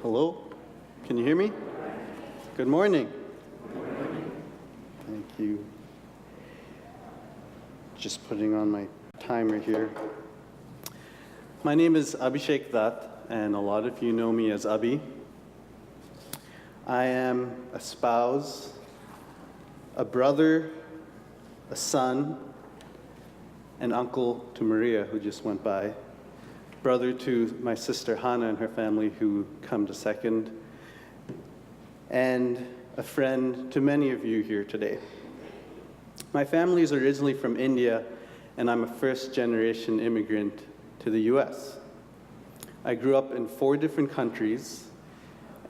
Hello? Can you hear me? Good morning. Thank you. Just putting on my timer here. My name is Abhi Dutt, and a lot of you know me as Abhi. I am a spouse, a brother, a son, an uncle to Maria, who just went by, brother to my sister Hannah and her family, who come to Second, and a friend to many of you here today. My family is originally from India, and I'm a first-generation immigrant to the US. I grew up in 4 different countries,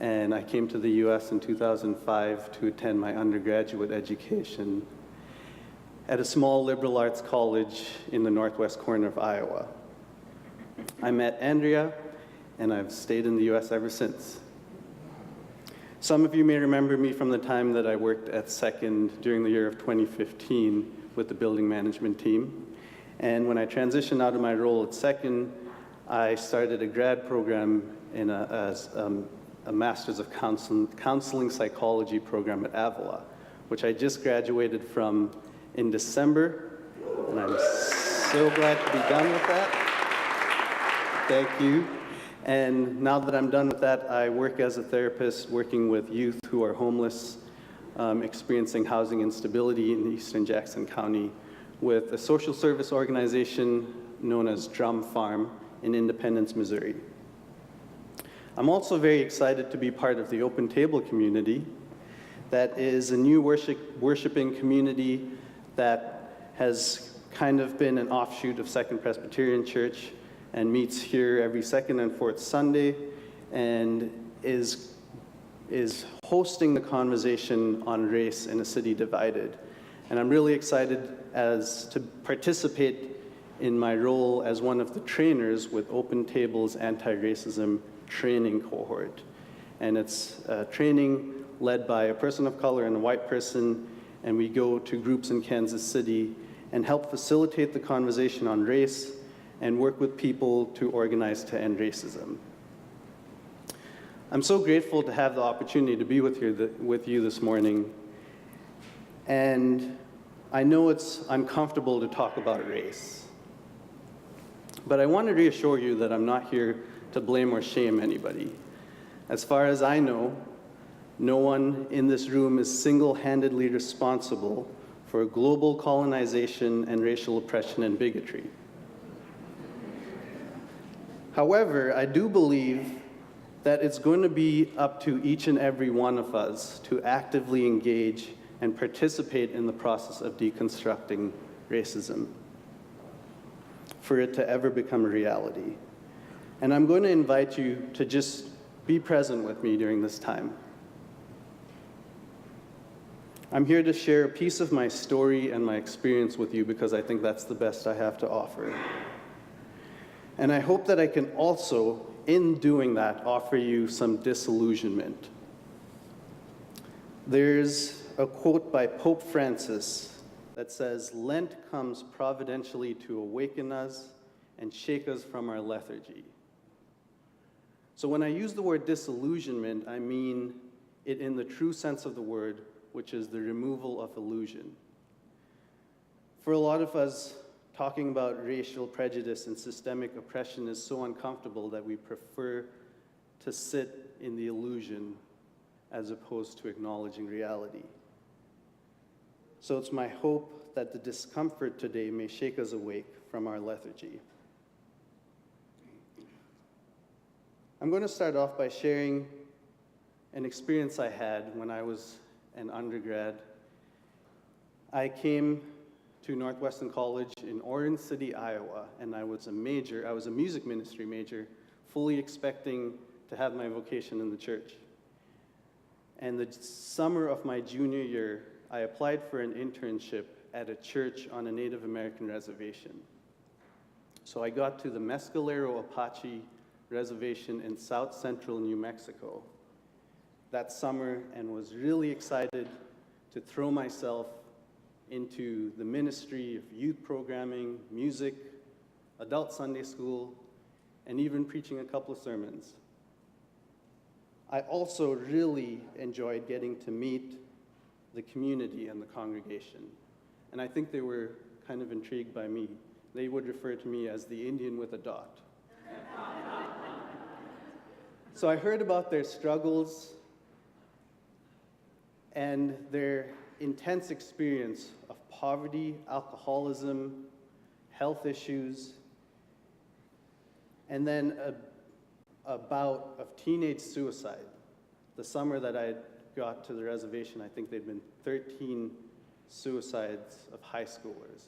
and I came to the US in 2005 to attend my undergraduate education at a small liberal arts college in the northwest corner of Iowa. I met Andrea, and I've stayed in the US ever since. Some of you may remember me from the time that I worked at Second during the year of 2015 with the building management team. And when I transitioned out of my role at Second, I started a grad program in a Master's of Counseling Psychology program at Avila, which I just graduated from in December, and I'm so glad to be done with that. Thank you. And now that I'm done with that, I work as a therapist working with youth who are homeless, experiencing housing instability in eastern Jackson County with a social service organization known as Drum Farm in Independence, Missouri. I'm also very excited to be part of the Open Table community. That is a new worshiping community that has kind of been an offshoot of Second Presbyterian Church and meets here every second and fourth Sunday and is hosting the conversation on race in a city divided. And I'm really excited to participate in my role as one of the trainers with Open Table's anti-racism training cohort. And it's training led by a person of color and a white person, and we go to groups in Kansas City and help facilitate the conversation on race and work with people to organize to end racism. I'm so grateful to have the opportunity to be with you this morning, and I know it's uncomfortable to talk about race, but I want to reassure you that I'm not here to blame or shame anybody. As far as I know, no one in this room is single-handedly responsible for global colonization and racial oppression and bigotry. However, I do believe that it's going to be up to each and every one of us to actively engage and participate in the process of deconstructing racism for it to ever become a reality. And I'm going to invite you to just be present with me during this time. I'm here to share a piece of my story and my experience with you because I think that's the best I have to offer. And I hope that I can also, in doing that, offer you some disillusionment. There's a quote by Pope Francis that says, "Lent comes providentially to awaken us and shake us from our lethargy." So when I use the word disillusionment, I mean it in the true sense of the word, which is the removal of illusion. For a lot of us, talking about racial prejudice and systemic oppression is so uncomfortable that we prefer to sit in the illusion as opposed to acknowledging reality. So it's my hope that the discomfort today may shake us awake from our lethargy. I'm going to start off by sharing an experience I had when I was an undergrad. I came to Northwestern College in Orange City, Iowa, and I was a music ministry major, fully expecting to have my vocation in the church. And the summer of my junior year, I applied for an internship at a church on a Native American reservation. So I got to the Mescalero Apache Reservation in South Central New Mexico that summer and was really excited to throw myself into the ministry of youth programming, music, adult Sunday school, and even preaching a couple of sermons. I also really enjoyed getting to meet the community and the congregation. And I think they were kind of intrigued by me. They would refer to me as the Indian with a dot. So I heard about their struggles and their intense experience of poverty, alcoholism, health issues, and then a bout of teenage suicide. The summer that I got to the reservation, I think there'd been 13 suicides of high schoolers.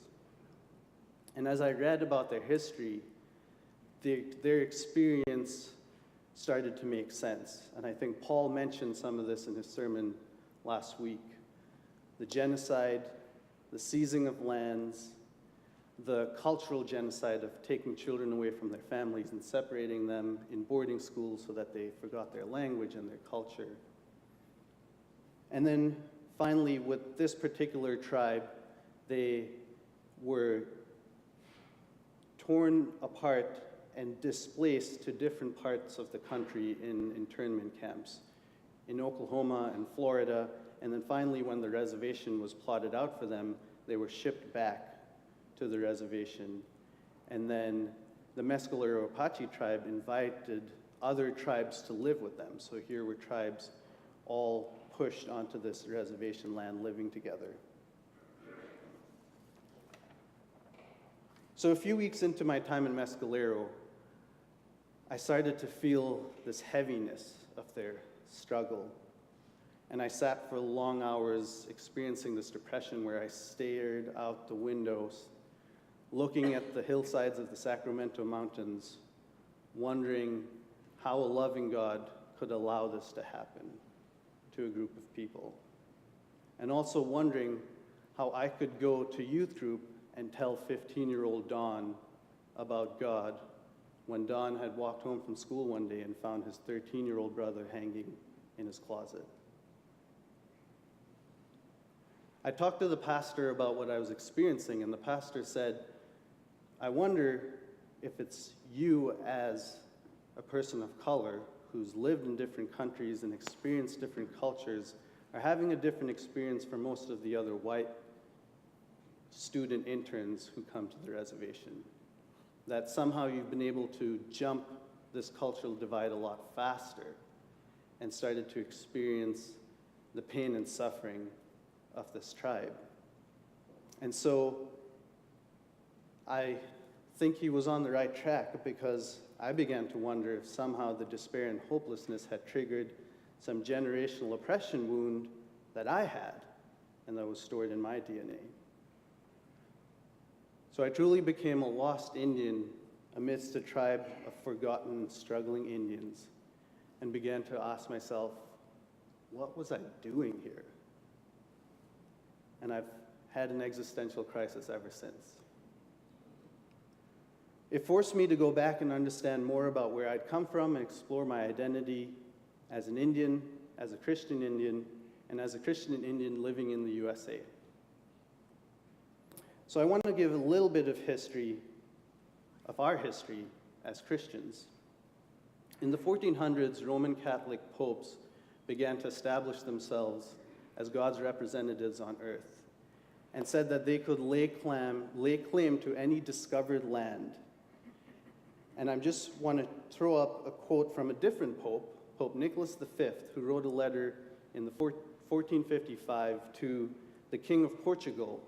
And as I read about their history, their experience started to make sense. And I think Paul mentioned some of this in his sermon last week. The genocide, the seizing of lands, the cultural genocide of taking children away from their families and separating them in boarding schools so that they forgot their language and their culture. And then finally, with this particular tribe, they were torn apart and displaced to different parts of the country in internment camps, in Oklahoma and Florida. And then finally, when the reservation was plotted out for them, they were shipped back to the reservation. And then the Mescalero Apache tribe invited other tribes to live with them. So here were tribes all pushed onto this reservation land living together. So a few weeks into my time in Mescalero, I started to feel this heaviness of their struggle. And I sat for long hours experiencing this depression where I stared out the windows, looking at the hillsides of the Sacramento Mountains, wondering how a loving God could allow this to happen to a group of people. And also wondering how I could go to youth group and tell 15-year-old Don about God when Don had walked home from school one day and found his 13-year-old brother hanging in his closet. I talked to the pastor about what I was experiencing, and the pastor said, I wonder if it's you as a person of color who's lived in different countries and experienced different cultures are having a different experience from most of the other white student interns who come to the reservation. That somehow you've been able to jump this cultural divide a lot faster and started to experience the pain and suffering of this tribe. And so I think he was on the right track, because I began to wonder if somehow the despair and hopelessness had triggered some generational oppression wound that I had and that was stored in my DNA. So I truly became a lost Indian amidst a tribe of forgotten, struggling Indians, and began to ask myself, what was I doing here? And I've had an existential crisis ever since. It forced me to go back and understand more about where I'd come from and explore my identity as an Indian, as a Christian Indian, and as a Christian Indian living in the USA. So I want to give a little bit of history, of our history as Christians. In the 1400s, Roman Catholic popes began to establish themselves as God's representatives on earth, and said that they could lay claim to any discovered land. And I just want to throw up a quote from a different pope, Pope Nicholas V, who wrote a letter in 1455 to the King of Portugal,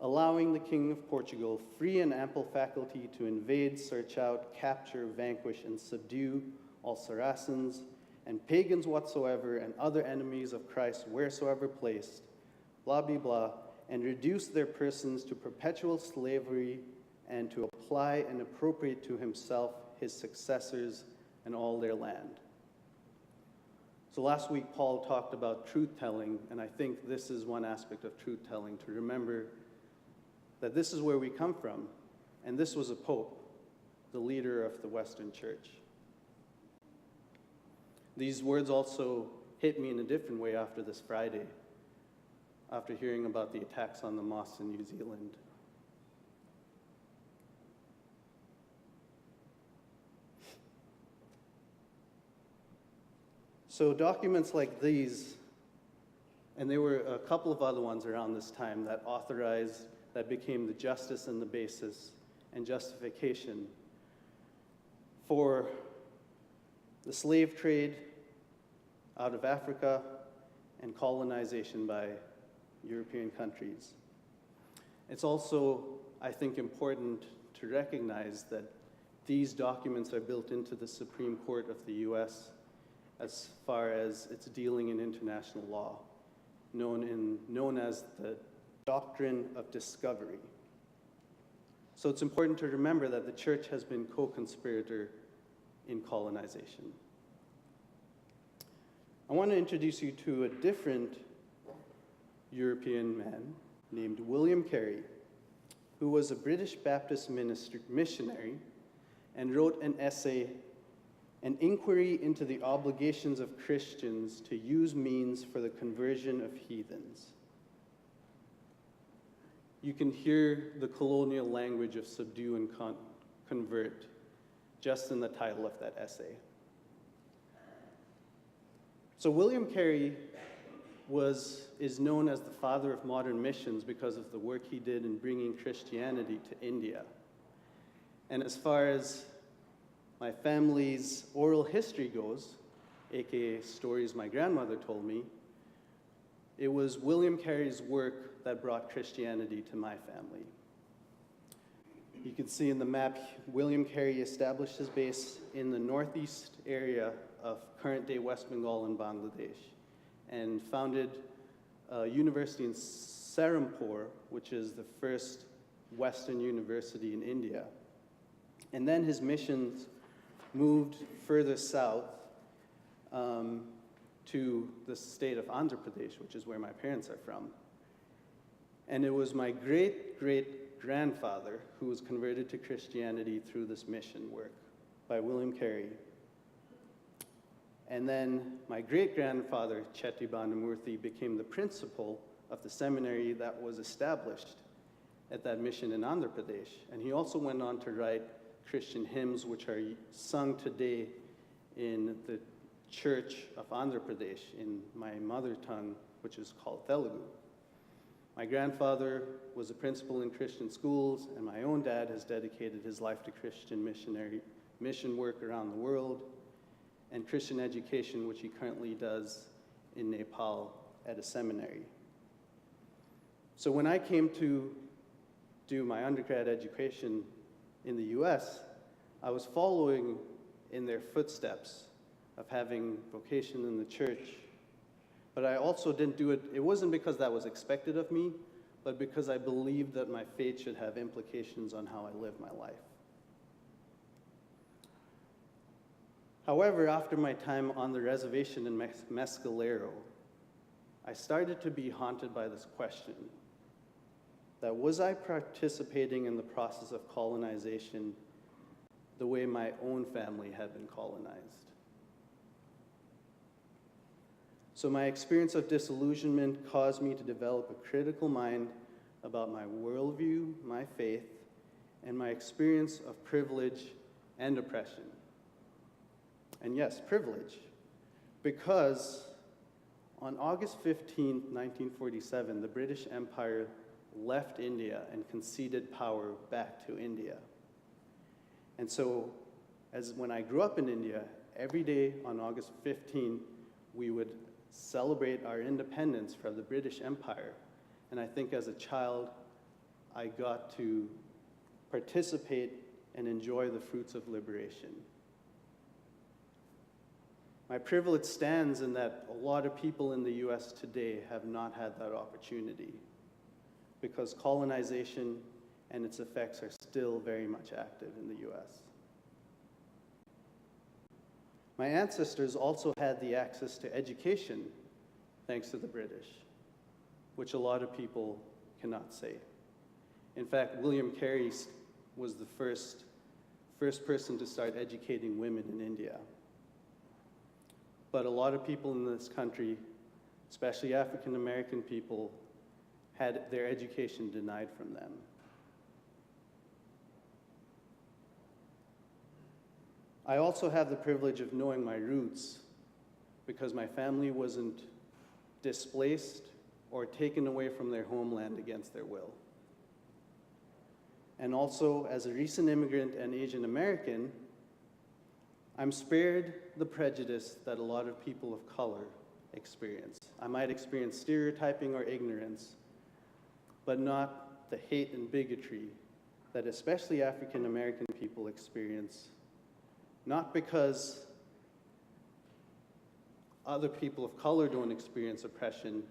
allowing the King of Portugal free and ample faculty to invade, search out, capture, vanquish, and subdue all Saracens and pagans whatsoever and other enemies of Christ wheresoever placed, blah, blah, blah, and reduce their persons to perpetual slavery and to apply and appropriate to himself his successors and all their land. So last week, Paul talked about truth-telling, and I think this is one aspect of truth-telling, to remember that this is where we come from, and this was a pope, the leader of the Western Church. These words also hit me in a different way after this Friday, after hearing about the attacks on the mosques in New Zealand. So documents like these, and there were a couple of other ones around this time that became the justice and the basis and justification for the slave trade out of Africa and colonization by European countries. It's also, I think, important to recognize that these documents are built into the Supreme Court of the US as far as its dealing in international law, known as the doctrine of discovery. So it's important to remember that the church has been co-conspirator in colonization. I want to introduce you to a different European man named William Carey, who was a British Baptist missionary and wrote an essay, An Inquiry into the Obligations of Christians to Use Means for the Conversion of Heathens. You can hear the colonial language of subdue and convert just in the title of that essay. So William Carey is known as the father of modern missions because of the work he did in bringing Christianity to India. And as far as my family's oral history goes, aka stories my grandmother told me, it was William Carey's work that brought Christianity to my family. You can see in the map, William Carey established his base in the northeast area of current-day West Bengal and Bangladesh, and founded a university in Serampore, which is the first Western university in India. And then his missions moved further south to the state of Andhra Pradesh, which is where my parents are from. And it was my great-great-grandfather who was converted to Christianity through this mission work by William Carey. And then my great-grandfather, Chetty Bandamurthy, became the principal of the seminary that was established at that mission in Andhra Pradesh. And he also went on to write Christian hymns, which are sung today in the Church of Andhra Pradesh in my mother tongue, which is called Telugu. My grandfather was a principal in Christian schools, and my own dad has dedicated his life to Christian mission work around the world and Christian education, which he currently does in Nepal at a seminary. So when I came to do my undergrad education in the US, I was following in their footsteps of having vocation in the church. But I also didn't do it, it wasn't because that was expected of me, but because I believed that my faith should have implications on how I live my life. However, after my time on the reservation in Mescalero, I started to be haunted by this question, that was I participating in the process of colonization the way my own family had been colonized? So my experience of disillusionment caused me to develop a critical mind about my worldview, my faith, and my experience of privilege and oppression. And yes, privilege, because on August 15, 1947, the British Empire left India and conceded power back to India. And so, when I grew up in India, every day on August 15, we would celebrate our independence from the British Empire. And I think as a child, I got to participate and enjoy the fruits of liberation. My privilege stands in that a lot of people in the US today have not had that opportunity because colonization and its effects are still very much active in the US. My ancestors also had the access to education thanks to the British, which a lot of people cannot say. In fact, William Carey was the first person to start educating women in India. But a lot of people in this country, especially African American people, had their education denied from them. I also have the privilege of knowing my roots because my family wasn't displaced or taken away from their homeland against their will. And also, as a recent immigrant and Asian American, I'm spared the prejudice that a lot of people of color experience. I might experience stereotyping or ignorance, but not the hate and bigotry that especially African American people experience, not because other people of color don't experience oppression,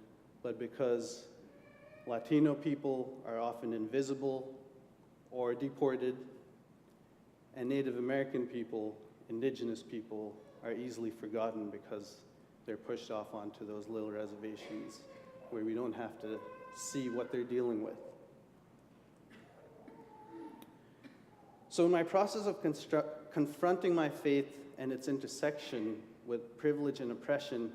but because Latino people are often invisible or deported, and Native American people, indigenous people, are easily forgotten because they're pushed off onto those little reservations where we don't have to see what they're dealing with. So in my process of confronting my faith and its intersection with privilege and oppression,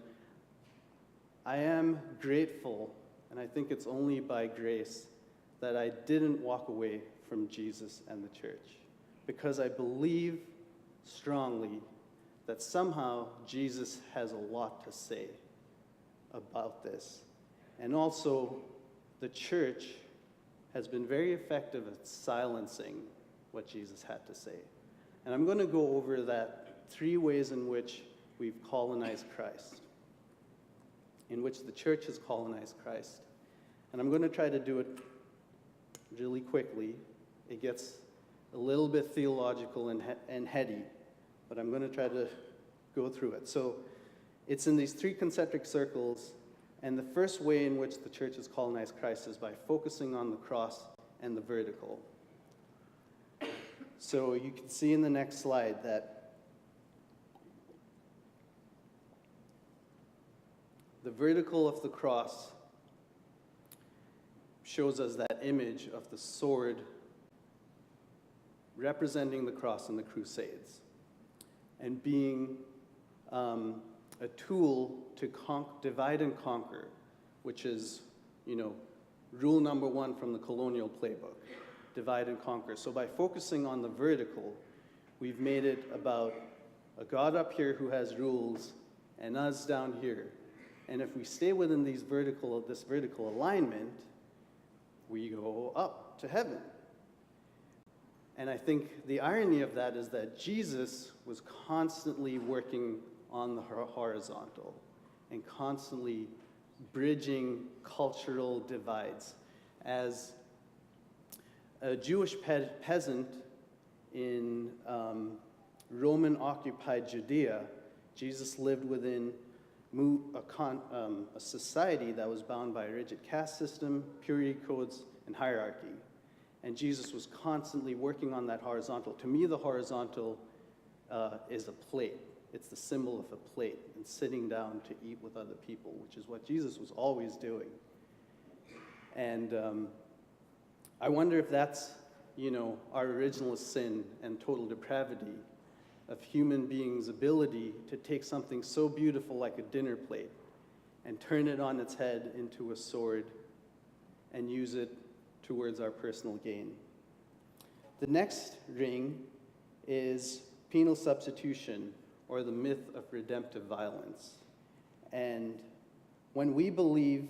I am grateful, and I think it's only by grace, that I didn't walk away from Jesus and the church, because I believe strongly that somehow Jesus has a lot to say about this. And also, the church has been very effective at silencing what Jesus had to say. And I'm going to go over that 3 ways in which we've colonized Christ, in which the church has colonized Christ. And I'm going to try to do it really quickly. It gets a little bit theological and heady, but I'm going to try to go through it. So it's in these 3 concentric circles, and the first way in which the church has colonized Christ is by focusing on the cross and the vertical. So you can see in the next slide that the vertical of the cross shows us that image of the sword representing the cross in the Crusades and being a tool to divide and conquer, which is, rule number 1 from the colonial playbook, divide and conquer. So by focusing on the vertical, we've made it about a God up here who has rules and us down here. And if we stay within this vertical alignment, we go up to heaven. And I think the irony of that is that Jesus was constantly working on the horizontal and constantly bridging cultural divides. As a Jewish peasant in Roman-occupied Judea, Jesus lived within a society that was bound by a rigid caste system, purity codes, and hierarchy. And Jesus was constantly working on that horizontal. To me, the horizontal is a plate. It's the symbol of a plate and sitting down to eat with other people, which is what Jesus was always doing. And I wonder if that's, our original sin and total depravity of human beings' ability to take something so beautiful like a dinner plate and turn it on its head into a sword and use it towards our personal gain. The next ring is penal substitution, or the myth of redemptive violence. And when we believe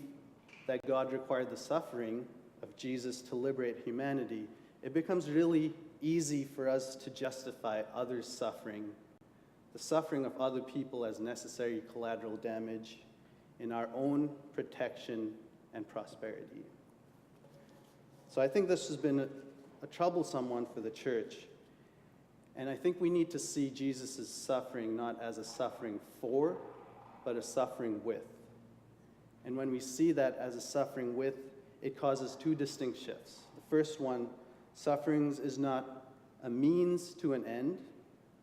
that God required the suffering of Jesus to liberate humanity, it becomes really easy for us to justify others' suffering, the suffering of other people, as necessary collateral damage in our own protection and prosperity. So I think this has been a troublesome one for the church. And I think we need to see Jesus' suffering not as a suffering for, but a suffering with. And when we see that as a suffering with, it causes 2 distinct shifts. The first one, sufferings is not a means to an end,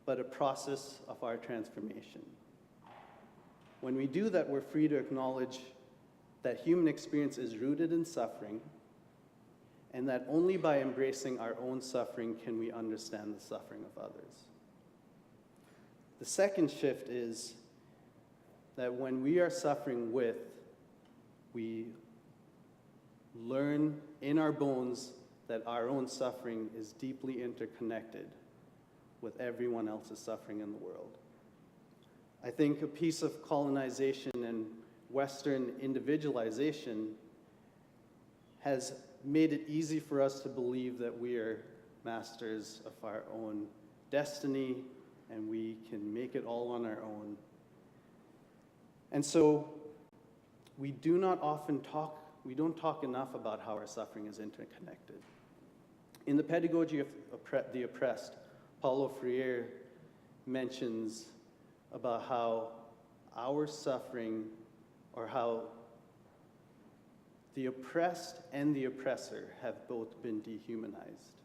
but a process of our transformation. When we do that, we're free to acknowledge that human experience is rooted in suffering, and that only by embracing our own suffering can we understand the suffering of others. The second shift is that when we are suffering with, we learn in our bones that our own suffering is deeply interconnected with everyone else's suffering in the world. I think a piece of colonization and Western individualization has made it easy for us to believe that we are masters of our own destiny and we can make it all on our own. And so we don't talk enough about how our suffering is interconnected. In the Pedagogy of the Oppressed, Paulo Freire mentions about how our suffering, or how the oppressed and the oppressor have both been dehumanized.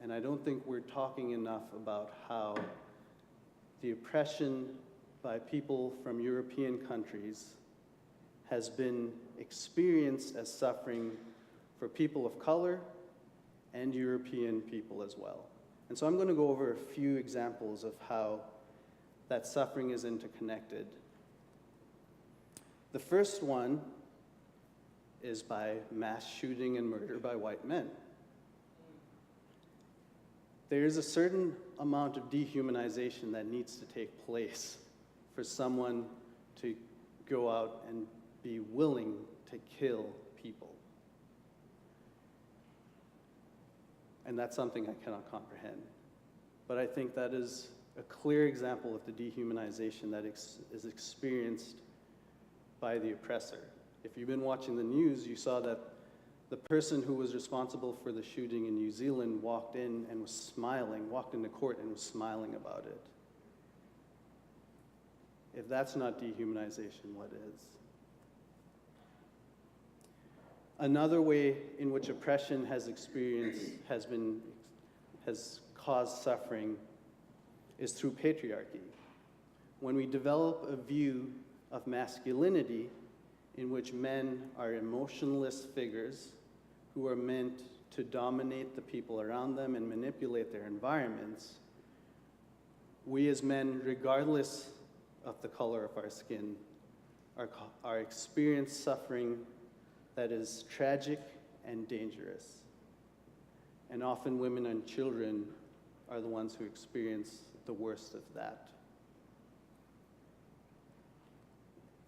And I don't think we're talking enough about how the oppression by people from European countries has been experienced as suffering for people of color and European people as well. And so I'm going to go over a few examples of how that suffering is interconnected. The first one is by mass shooting and murder by white men. There is a certain amount of dehumanization that needs to take place for someone to go out and be willing to kill people. And that's something I cannot comprehend. But I think that is a clear example of the dehumanization that is experienced by the oppressor. If you've been watching the news, you saw that the person who was responsible for the shooting in New Zealand walked in and was smiling, walked into court and was smiling about it. If that's not dehumanization, what is? Another way in which oppression has caused suffering is through patriarchy. When we develop a view of masculinity in which men are emotionless figures who are meant to dominate the people around them and manipulate their environments, we as men, regardless of the color of our skin, are experiencing suffering that is tragic and dangerous. And often women and children are the ones who experience the worst of that.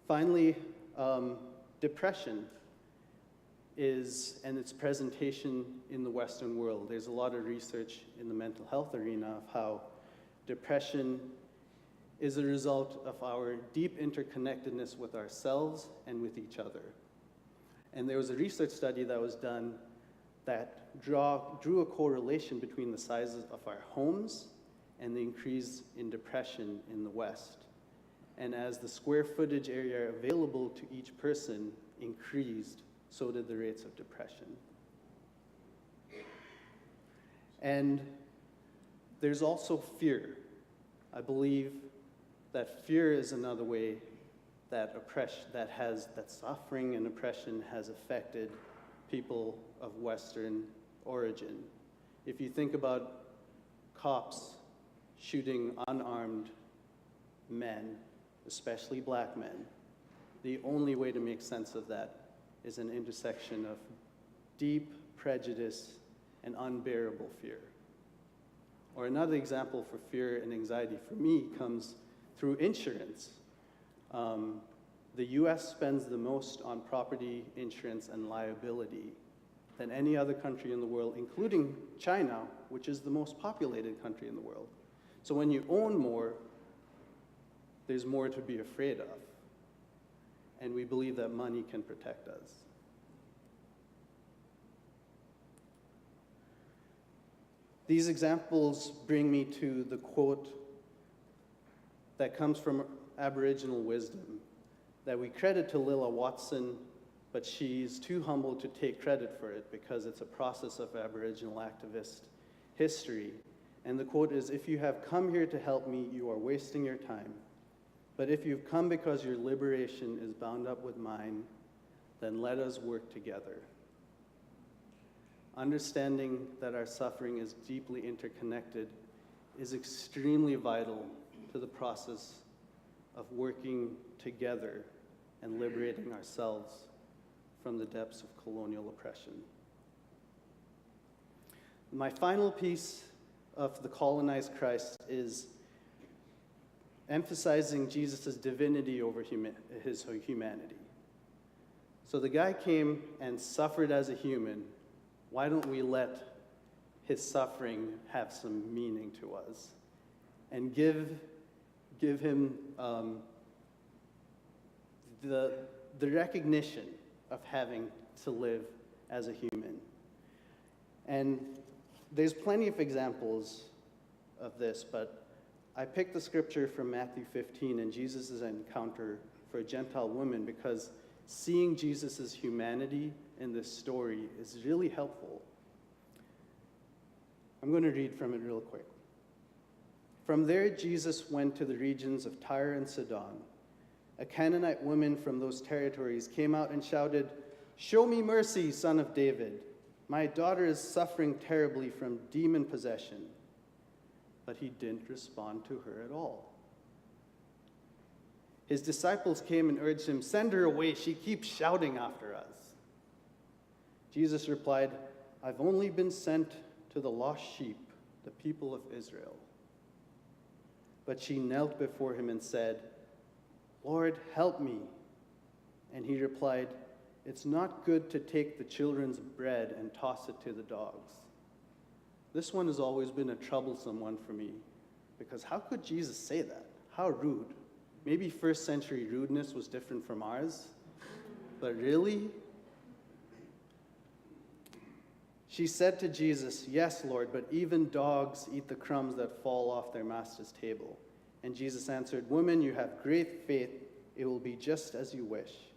Finally, depression and its presentation in the Western world. There's a lot of research in the mental health arena of how depression is a result of our deep interconnectedness with ourselves and with each other. And there was a research study that was done that drew a correlation between the sizes of our homes and the increase in depression in the West. And as the square footage area available to each person increased, so did the rates of depression. And there's also fear. I believe that fear is another way that suffering and oppression has affected people of Western origin. If you think about cops shooting unarmed men, especially black men, the only way to make sense of that is an intersection of deep prejudice and unbearable fear. Or another example for fear and anxiety for me comes through insurance. The US spends the most on property insurance and liability than any other country in the world, including China, which is the most populated country in the world. So when you own more, there's more to be afraid of. And we believe that money can protect us. These examples bring me to the quote that comes from Aboriginal wisdom that we credit to Lilla Watson, but she's too humble to take credit for it because it's a process of Aboriginal activist history. And the quote is, "If you have come here to help me, you are wasting your time. But if you've come because your liberation is bound up with mine, then let us work together." Understanding that our suffering is deeply interconnected is extremely vital to the process of working together and liberating ourselves from the depths of colonial oppression. My final piece of the Colonized Christ is emphasizing Jesus' divinity over his humanity. So the guy came and suffered as a human. Why don't we let his suffering have some meaning to us and give him the recognition of having to live as a human? And there's plenty of examples of this, but I picked the scripture from Matthew 15 and Jesus' encounter for a Gentile woman because seeing Jesus' humanity in this story is really helpful. I'm going to read from it real quick. From there, Jesus went to the regions of Tyre and Sidon. A Canaanite woman from those territories came out and shouted, "Show me mercy, Son of David. My daughter is suffering terribly from demon possession." But he didn't respond to her at all. His disciples came and urged him, "Send her away. She keeps shouting after us." Jesus replied, "I've only been sent to the lost sheep, the people of Israel." But she knelt before him and said, "Lord, help me." And he replied, "It's not good to take the children's bread and toss it to the dogs." This one has always been a troublesome one for me, because how could Jesus say that? How rude. Maybe first century rudeness was different from ours, but really? She said to Jesus, "Yes, Lord, but even dogs eat the crumbs that fall off their master's table." And Jesus answered, "Woman, you have great faith. It will be just as you wish."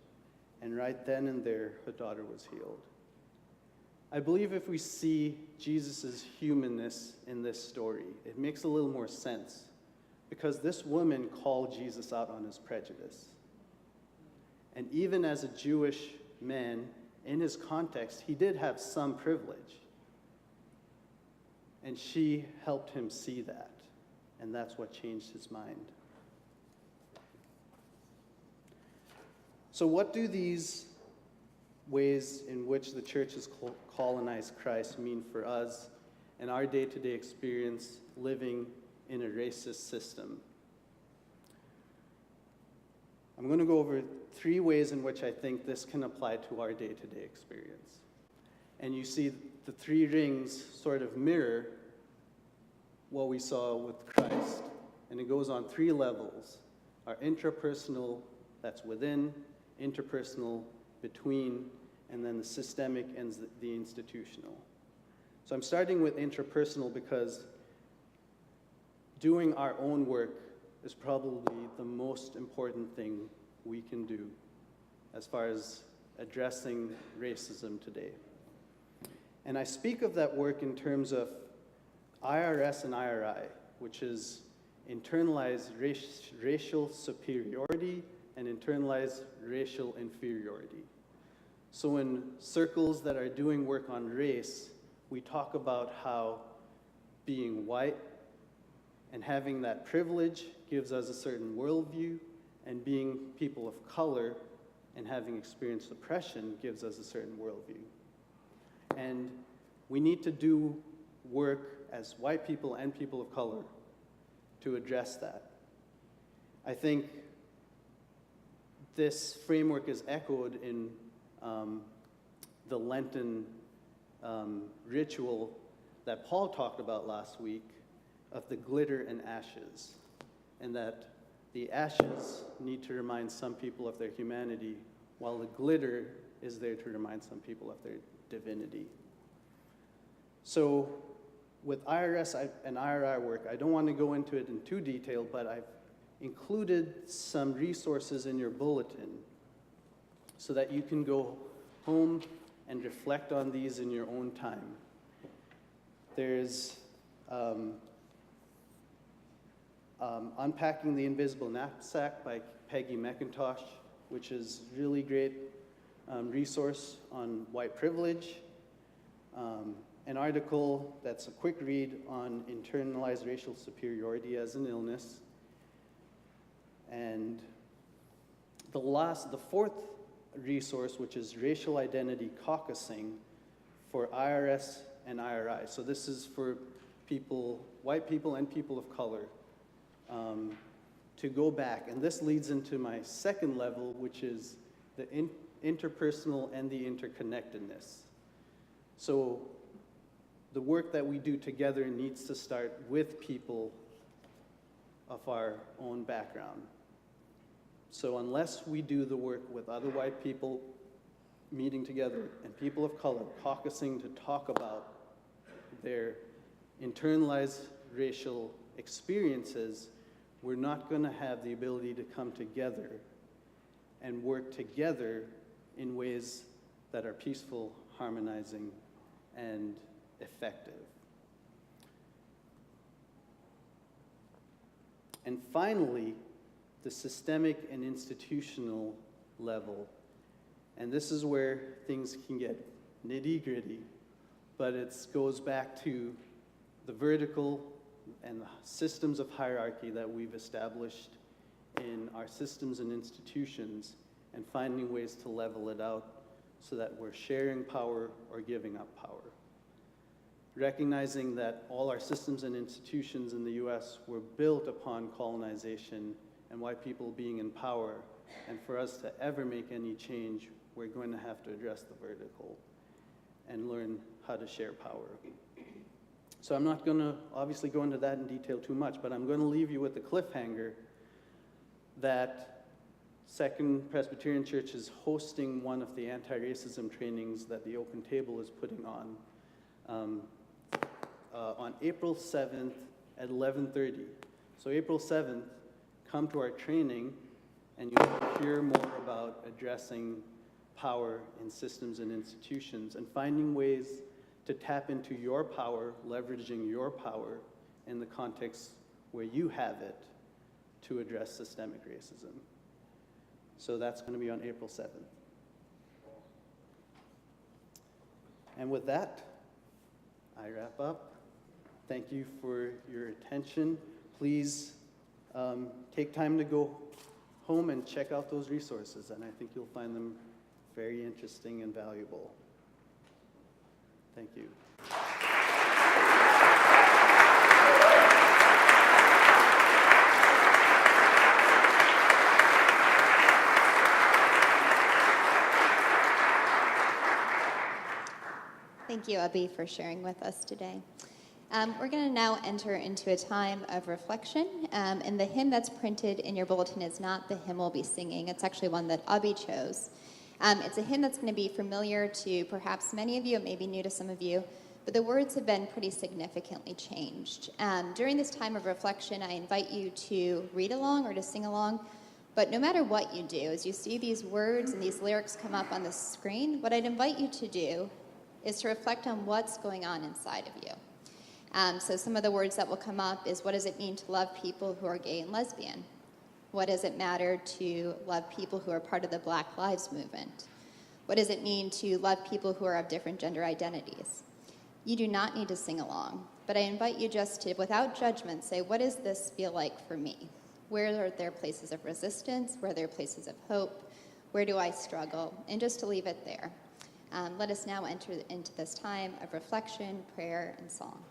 And right then and there, her daughter was healed. I believe if we see Jesus' humanness in this story, it makes a little more sense, because this woman called Jesus out on his prejudice. And even as a Jewish man, in his context, he did have some privilege. And she helped him see that, and that's what changed his mind. So what do these ways in which the church has colonized Christ mean for us and our day-to-day experience living in a racist system? I'm going to go over 3 ways in which I think this can apply to our day-to-day experience. And you see the 3 rings sort of mirror what we saw with Christ. And it goes on 3 levels: our intrapersonal, that's within, interpersonal, between, and then the systemic and the institutional. So I'm starting with intrapersonal because doing our own work is probably the most important thing we can do as far as addressing racism today. And I speak of that work in terms of IRS and IRI, which is internalized racial superiority and internalized racial inferiority. So in circles that are doing work on race, we talk about how being white and having that privilege gives us a certain worldview, and being people of color and having experienced oppression gives us a certain worldview. And we need to do work as white people and people of color to address that. I think this framework is echoed in the Lenten ritual that Paul talked about last week of the glitter and ashes, and that the ashes need to remind some people of their humanity, while the glitter is there to remind some people of their divinity. So with IRS and IRI work, I don't want to go into it in too detail, but I've included some resources in your bulletin so that you can go home and reflect on these in your own time. There's Unpacking the Invisible Knapsack by Peggy McIntosh, which is really great resource on white privilege. An article that's a quick read on internalized racial superiority as an illness. And the 4th resource, which is Racial Identity Caucusing for IRS and IRI. So this is for people, white people and people of color. to go back, and this leads into my second level, which is the interpersonal and the interconnectedness. So the work that we do together needs to start with people of our own background. So unless we do the work with other white people meeting together and people of color caucusing to talk about their internalized racial experiences, we're not going to have the ability to come together and work together in ways that are peaceful, harmonizing, and effective. And finally, the systemic and institutional level. And this is where things can get nitty-gritty, but it goes back to the vertical and the systems of hierarchy that we've established in our systems and institutions, and finding ways to level it out so that we're sharing power or giving up power. Recognizing that all our systems and institutions in the US were built upon colonization and white people being in power, and for us to ever make any change, we're going to have to address the vertical and learn how to share power. So I'm not going to obviously go into that in detail too much, but I'm going to leave you with the cliffhanger that Second Presbyterian Church is hosting one of the anti-racism trainings that the Open Table is putting on April 7th at 11:30. So April 7th, come to our training and you'll hear more about addressing power in systems and institutions and finding ways to tap into your power, leveraging your power in the context where you have it to address systemic racism. So that's going to be on April 7th. And with that, I wrap up. Thank you for your attention. Please take time to go home and check out those resources, and I think you'll find them very interesting and valuable. Thank you. Thank you, Abhi, for sharing with us today. We're going to now enter into a time of reflection, and the hymn that's printed in your bulletin is not the hymn we'll be singing. It's actually one that Abhi chose. It's a hymn that's going to be familiar to perhaps many of you, it may be new to some of you, but the words have been pretty significantly changed. During this time of reflection, I invite you to read along or to sing along, but no matter what you do, as you see these words and these lyrics come up on the screen, what I'd invite you to do is to reflect on what's going on inside of you. So some of the words that will come up is, what does it mean to love people who are gay and lesbian? What does it matter to love people who are part of the Black Lives Movement? What does it mean to love people who are of different gender identities? You do not need to sing along, but I invite you just to, without judgment, say, what does this feel like for me? Where are there places of resistance? Where are there places of hope? Where do I struggle? And just to leave it there. Let us now enter into this time of reflection, prayer, and song.